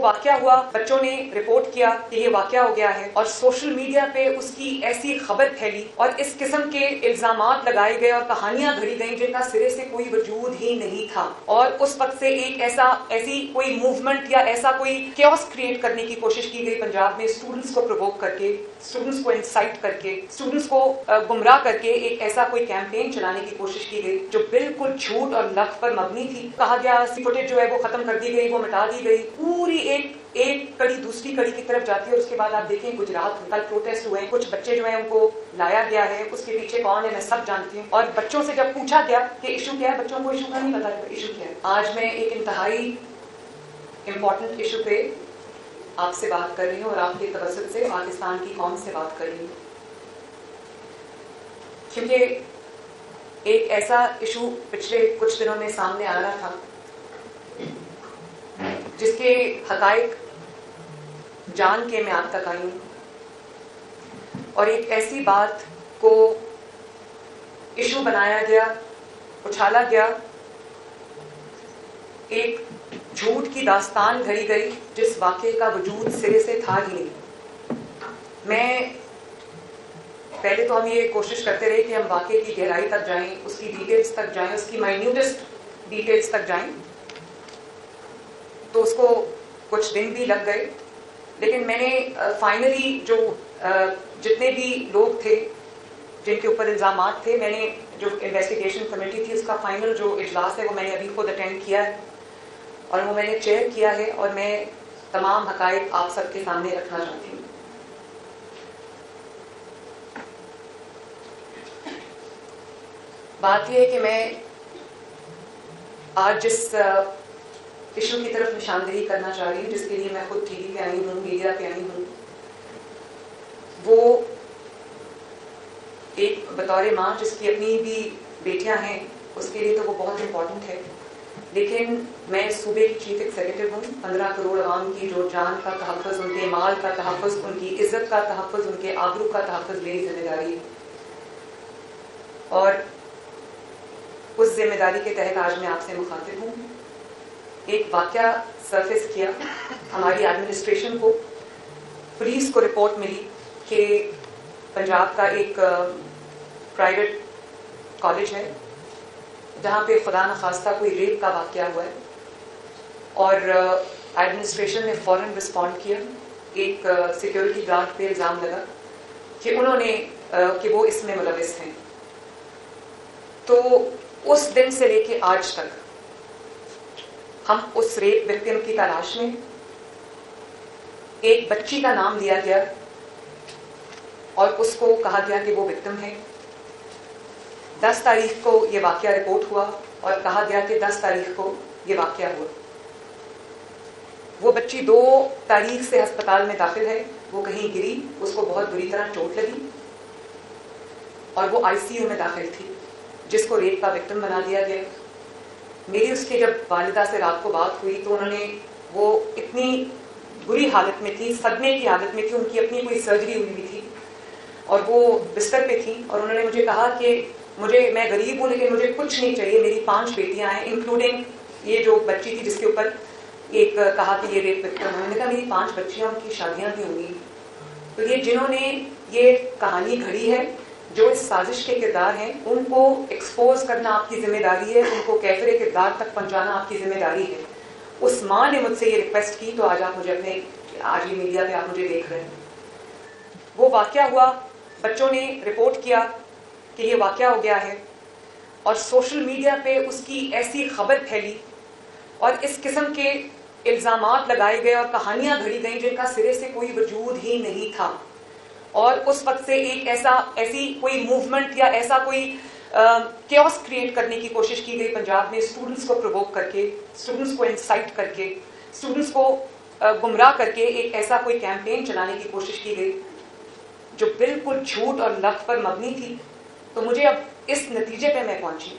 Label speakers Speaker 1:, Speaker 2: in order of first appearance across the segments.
Speaker 1: واقعہ ہوا, بچوں نے رپورٹ کیا کہ یہ واقعہ ہو گیا ہے, اور سوشل میڈیا پہ اس کی ایسی خبر پھیلی اور اس قسم کے الزامات لگائے گئے اور کہانیاں گھڑی گئیں جن کا سرے سے کوئی وجود ہی نہیں تھا. اور اس وقت سے ایک ایسی کوئی موومنٹ یا ایسا کوئی کیوس کریٹ کرنے کی کوشش کی گئی پنجاب میں, اسٹوڈنٹس کو پرووک کر کے, اسٹوڈنٹس کو انسائٹ کر کے, اسٹوڈنٹس کو گمراہ کر کے ایک ایسا کوئی کیمپین چلانے کی کوشش کی گئی جو بالکل جھوٹ اور لغو پر مبنی تھی. کہا گیا فوٹیج جو ہے وہ ختم کر دی گئی, وہ مٹا دی گئی. پوری ایک کڑی دوسری کڑی کی طرف جاتی ہے, اور اس کے بعد آپ دیکھیں گجرات میں کل پروٹیسٹ ہوئے, کچھ بچے جو ہیں ان کو لایا گیا ہے, اس کے پیچھے کون ہے میں سب جانتی ہوں. اور بچوں سے جب پوچھا گیا کہ ایشو کیا ہے, بچوں کو ایشو کا نہیں پتا ایشو کیا ہے. آج میں ایک انتہائی امپورٹنٹ ایشو پہ آپ سے بات کر رہی ہوں, اور آپ کے توسط سے پاکستان کی قوم سے بات کر رہی ہوں, کیونکہ ایک ایسا ایشو پچھلے کچھ دنوں میں سامنے آ رہا تھا جس کے حقائق جان کے میں آپ تک آئی ہوں, اور ایک ایسی بات کو ایشو بنایا گیا, اچھالا گیا, ایک جھوٹ کی داستان گھڑی گئی جس واقعے کا وجود سرے سے تھا ہی نہیں. میں پہلے تو ہم یہ کوشش کرتے رہے کہ ہم واقعے کی گہرائی تک جائیں, اس کی ڈیٹیلز تک جائیں, اس کی مائنیوٹسٹ ڈیٹیلز تک جائیں, تو اس کو کچھ دن بھی لگ گئے. لیکن میں نے فائنلی جو جتنے بھی لوگ تھے جن کے اوپر الزامات تھے, میں نے جو انویسٹیگیشن کمیٹی تھی اس کا فائنل جو اجلاس ہے وہ میں نے ابھی خود اٹینڈ کیا ہے, اور وہ میں نے چیئر کیا ہے, اور میں تمام حقائق آپ سب کے سامنے رکھنا چاہتی ہوں. بات یہ ہے کہ میں آج جس ایشو کی طرف نشاندہی کرنا چاہ رہی ہوں, جس کے لیے میں خود ٹی وی پہ آئی ہوں, میڈیا پہ آئی ہوں, وہ ایک بطور ماں جس کی اپنی بھی بیٹیاں ہیں اس کے لیے تو وہ بہت امپورٹنٹ ہے. لیکن میں صوبے کی چیف ایگزیکٹو ہوں. 15 کروڑ عوام کی جو جان کا تحفظ, ان کے مال کا تحفظ, ان کی عزت کا تحفظ, ان کے آبرو کا تحفظ میری ذمہ داری ہے, اور اس ذمہ داری کے تحت آج میں آپ سے مخاطب ہوں. ایک واقعہ سرفیس کیا ہماری ایڈمنسٹریشن کو, پولیس کو رپورٹ ملی کہ پنجاب کا ایک پرائیویٹ کالج ہے جہاں پہ خدا نخواستہ کوئی ریپ کا واقعہ ہوا ہے, اور ایڈمنسٹریشن نے فوراً رسپونڈ کیا. ایک سیکیورٹی گارڈ پہ الزام لگا کہ انہوں نے کہ وہ اس میں ملوث ہیں. تو اس دن سے لے کے آج تک ہم اس ریپ وکٹم کی تلاش میں, ایک بچی کا نام لیا گیا اور اس کو کہا گیا کہ وہ وکٹم ہے. 10 تاریخ کو یہ واقعہ رپورٹ ہوا اور کہا گیا کہ 10 تاریخ کو یہ واقعہ ہوا. وہ بچی 2 تاریخ سے ہسپتال میں داخل ہے, وہ کہیں گری, اس کو بہت بری طرح چوٹ لگی اور وہ ICU میں داخل تھی, جس کو ریپ کا وکٹم بنا دیا گیا. میری اس کے جب والدہ سے رات کو بات ہوئی تو انہوں نے, وہ اتنی بری حالت میں تھی, صدمے کی حالت میں تھی, ان کی اپنی کوئی سرجری ہوئی بھی تھی اور وہ بستر پہ تھی, اور انہوں نے مجھے کہا کہ میں غریب ہوں لیکن مجھے کچھ نہیں چاہیے, میری 5 بیٹیاں ہیں انکلوڈنگ یہ جو بچی تھی جس کے اوپر ایک کہا کہ یہ ریپ وکٹم. انہوں نے کہا میری 5 بچیاں, ان کی شادیاں بھی ہوں گی. تو یہ جنہوں نے یہ کہانی گھڑی ہے, جو اس سازش کے کردار ہیں, ان کو ایکسپوز کرنا آپ کی ذمہ داری ہے, ان کو کیفر کردار تک پہنچانا آپ کی ذمہ داری ہے. اس ماں نے مجھ سے یہ ریکویسٹ کی, تو آج آپ مجھے اپنے, آج یہ میڈیا پہ آپ مجھے دیکھ رہے ہیں. وہ واقعہ ہوا, بچوں نے رپورٹ کیا کہ یہ واقعہ ہو گیا ہے, اور سوشل میڈیا پہ اس کی ایسی خبر پھیلی اور اس قسم کے الزامات لگائے گئے اور کہانیاں گھڑی گئیں جن کا سرے سے کوئی وجود ہی نہیں تھا. اور اس وقت سے ایک ایسی کوئی موومنٹ یا ایسا کوئی کیوس کریٹ کرنے کی کوشش کی گئی پنجاب میں, اسٹوڈنٹس کو پرووک کر کے, اسٹوڈنٹس کو انسائٹ کر کے, اسٹوڈنٹس کو گمراہ کر کے ایک ایسا کوئی کیمپین چلانے کی کوشش کی گئی جو بالکل جھوٹ اور لغو پر مبنی تھی. تو مجھے اب اس نتیجے پہ میں پہنچی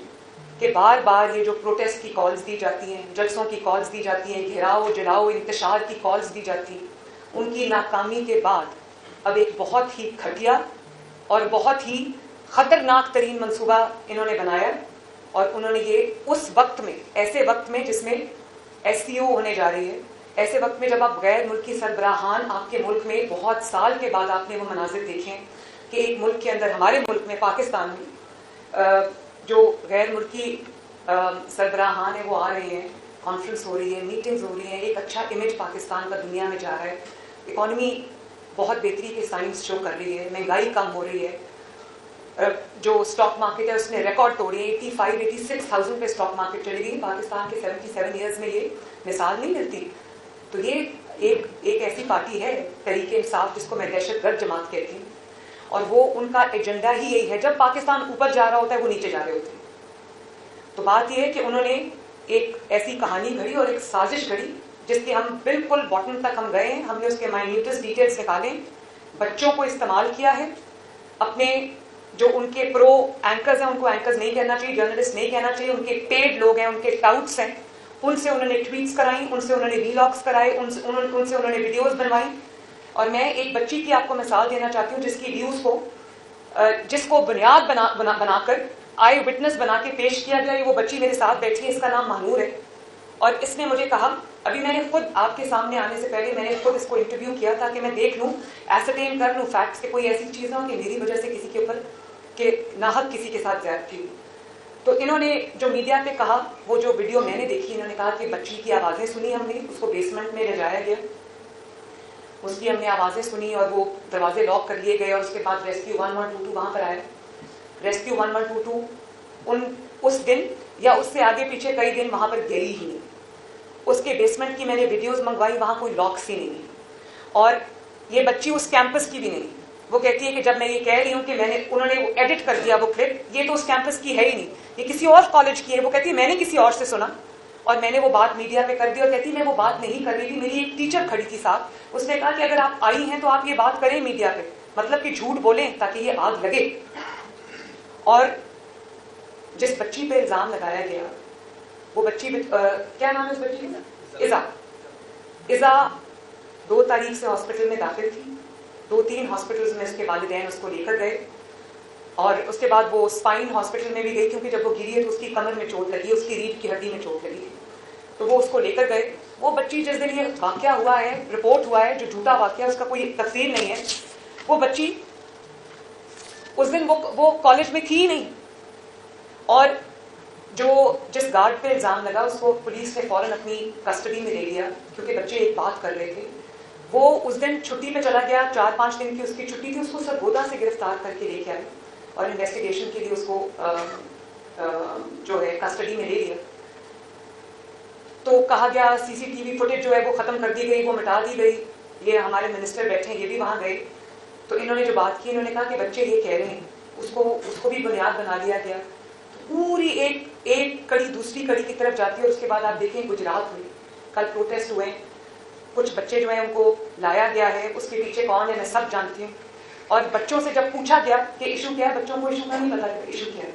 Speaker 1: کہ بار بار یہ جو پروٹیسٹ کی کالز دی جاتی ہیں, جلسوں کی کالز دی جاتی ہیں, گھیراؤ جلاؤ انتشار کی کالز دی جاتی ہیں, ان کی ناکامی کے بعد اب ایک بہت ہی گھٹیا اور بہت ہی خطرناک ترین منصوبہ انہوں نے بنایا, اور انہوں نے یہ اس وقت میں, ایسے وقت میں جس میں SCO ہونے جا رہی ہے, ایسے وقت میں جب آپ غیر ملکی سربراہان آپ کے ملک میں بہت سال کے بعد آپ نے وہ مناظر دیکھے ہیں کہ ایک ملک کے اندر, ہمارے ملک میں پاکستان میں, جو غیر ملکی سربراہان ہیں وہ آ رہے ہیں, کانفرنس ہو رہی ہے, میٹنگز ہو رہی ہیں, ایک اچھا امیج پاکستان کا دنیا میں جا رہا ہے, اکانومی بہت بہتری کے سائنس شو کر رہی ہے, مہنگائی کم ہو رہی ہے, جو اسٹاک مارکیٹ ہے اس نے ریکارڈ توڑی ہے, 85,000 پہ اسٹاک مارکیٹ چلی گئی. پاکستان کے 77 ایئرز میں یہ مثال نہیں ملتی. تو یہ ایک ایسی پارٹی ہے تحریک انصاف جس کو میں دہشت گرد جماعت کہتی ہوں, اور وہ ان کا ایجنڈا ہی یہی ہے, جب پاکستان اوپر جا رہا ہوتا ہے وہ نیچے جا رہے ہوتے ہیں. تو بات یہ ہے کہ انہوں نے ایک ایسی کہانی گھڑی اور ایک سازش گھڑی جس کے ہم بالکل باٹم تک ہم گئے ہیں, ہم نے اس کے مائنیوٹس ڈیٹیلز نکالے, بچوں کو استعمال کیا ہے, اپنے جو ان کے پرو اینکرز ہیں ان کو اینکرز نہیں کہنا چاہیے, جرنلسٹ نہیں کہنا چاہیے, ان کے پیڈ لوگ ہیں, ان کے ٹاؤٹس ہیں, ان سے انہوں نے ٹویٹس کرائیں, ان سے انہوں نے ویلاگس کرائے, ان سے انہوں نے ویڈیوز بنوائیں. اور میں ایک بچی کی آپ کو مثال دینا چاہتی ہوں جس کی ویوز کو جس کو بنیاد بنا کر آئی وٹنس بنا کے پیش کیا گیا. وہ بچی میرے ساتھ بیٹھی ہے, اس کا نام مانور ہے, اور اس نے مجھے کہا, ابھی میں نے خود آپ کے سامنے آنے سے پہلے میں نے خود اس کو انٹرویو کیا تھا کہ میں دیکھ لوں, ایسرٹین کر لوں فیکٹس کہ کوئی ایسی چیز نہ ہو کہ میری وجہ سے کسی کے اوپر کہ ناحق کسی کے ساتھ زیادتی ہوئی. تو انہوں نے جو میڈیا پہ کہا, وہ جو ویڈیو میں نے دیکھی, انہوں نے کہا کہ بچی کی آوازیں سنی ہم نے, اس کو بیسمنٹ میں لے جایا گیا, اس کی ہم نے آوازیں سنی اور وہ دروازے لاک کر لیے گئے, اور اس کے بعد ریسکیو 1122 وہاں پر آیا. ریسکیو 1122 اس دن یا اس سے آگے پیچھے کئی دن وہاں پر گئی ہی نہیں. اس کے بیسمنٹ کی میں نے ویڈیوز منگوائی, وہاں کوئی لاکس ہی نہیں ہے, اور یہ بچی اس کیمپس کی بھی نہیں. وہ کہتی ہے کہ جب میں یہ کہہ رہی ہوں کہ انہوں نے وہ ایڈٹ کر دیا وہ کلپ, یہ تو اس کیمپس کی ہے ہی نہیں, یہ کسی اور کالج کی ہے. وہ کہتی ہے میں نے کسی اور سے سنا اور میں نے وہ بات میڈیا پہ کر دی, اور کہتی میں وہ بات نہیں کر رہی تھی, میری ایک ٹیچر کھڑی تھی ساتھ, اس نے کہا کہ اگر آپ آئی ہیں تو آپ یہ بات کریں میڈیا پہ, مطلب کہ جھوٹ بولیں تاکہ یہ آگ لگے. اور جس بچی پہ الزام لگایا گیا وہ بچی کیا نام ہے اس بچی کا, ایزا 2 تاریخ سے ہاسپٹل میں داخل تھی. 2-3 ہاسپٹلز میں اس کے والدین اس کو لے کر گئے, اور اس کے بعد وہ اسپائن ہاسپٹل میں بھی گئی, کیونکہ جب وہ گری ہے تو اس کی کمر میں چوٹ لگی, اس کی ریڑھ کی ہڈی میں چوٹ لگی تھی, تو وہ اس کو لے کر گئے. وہ بچی جس دن یہ واقعہ ہوا ہے, رپورٹ ہوا ہے, جو جھوٹا واقعہ اس کا کوئی تفصیل نہیں ہے, وہ بچی اس دن وہ کالج میں تھی ہی نہیں. اور جس گارڈ پہ الزام لگا اس کو پولیس نے فوراً اپنی کسٹڈی میں لے لیا, کیونکہ بچے ایک بات کر رہے تھے. وہ اس دن چھٹی پہ چلا گیا, 4-5 دن کی اس کی چھٹی تھی, اس کو سرگودا سے گرفتار کر کے لے کے آئے اور انویسٹیگیشن کے لیے اس کو جو ہے کسٹڈی میں لے لیا. تو کہا گیا CCTV فوٹیج جو ہے وہ ختم کر دی گئی, وہ مٹا دی گئی. یہ ہمارے منسٹر بیٹھے ہیں, یہ بھی وہاں گئے, تو انہوں نے جو بات کی, انہوں نے کہا کہ بچے یہ کہہ رہے ہیں, اس کو بھی بنیاد بنا دیا گیا. پوری ایک کڑی دوسری کڑی کی طرف جاتی ہے. اور اس کے بعد آپ دیکھیں گجرات میں کل پروٹیسٹ ہوئے, کچھ بچے جو ہیں ان کو لایا گیا ہے, اس کے پیچھے کون ہے میں سب جانتی ہوں. اور بچوں سے جب پوچھا گیا کہ ایشو کیا ہے, بچوں کو ایشو کا نہیں پتا ایشو کیا ہے.